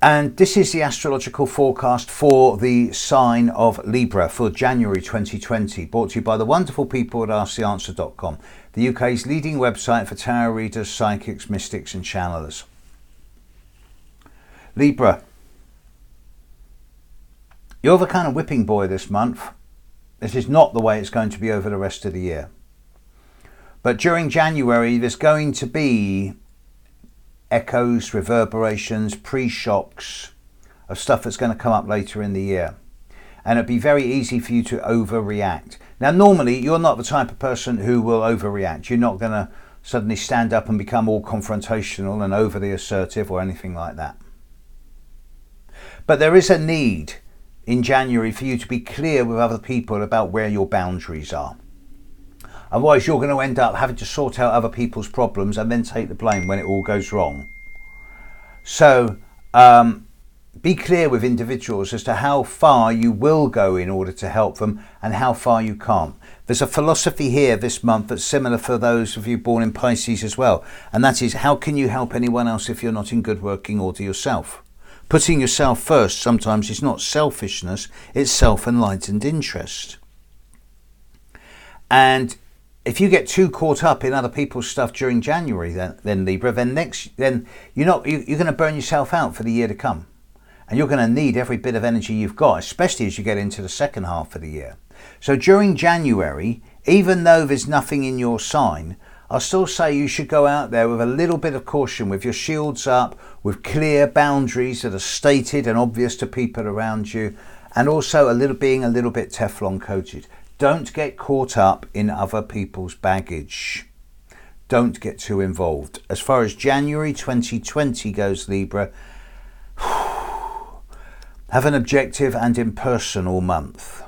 And this is the astrological forecast for the sign of Libra for January 2020, brought to you by the wonderful people at asktheanswer.com, the UK's leading website for tarot readers, psychics, mystics and channelers. Libra, you're the kind of whipping boy this month. This is not the way it's going to be over the rest of the year. But during January, there's going to be echoes, reverberations, pre-shocks of stuff that's going to come up later in the year. And it'd be very easy for you to overreact. Now, normally, you're not the type of person who will overreact. You're not going to suddenly stand up and become all confrontational and overly assertive or anything like that. But there is a need in January for you to be clear with other people about where your boundaries are. Otherwise, you're going to end up having to sort out other people's problems and then take the blame when it all goes wrong. So be clear with individuals as to how far you will go in order to help them and how far you can't. There's a philosophy here this month that's similar for those of you born in Pisces as well. And that is, how can you help anyone else if you're not in good working order yourself? Putting yourself first sometimes is not selfishness, it's self-enlightened interest. And if you get too caught up in other people's stuff during January, then Libra, then you're going to burn yourself out for the year to come, and you're going to need every bit of energy you've got, especially as you get into the second half of the year. So during January, even though there's nothing in your sign, I'll still say you should go out there with a little bit of caution, with your shields up, with clear boundaries that are stated and obvious to people around you, and also being a little bit Teflon coated. Don't get caught up in other people's baggage. Don't get too involved. As far as January 2020 goes, Libra, have an objective and impersonal month.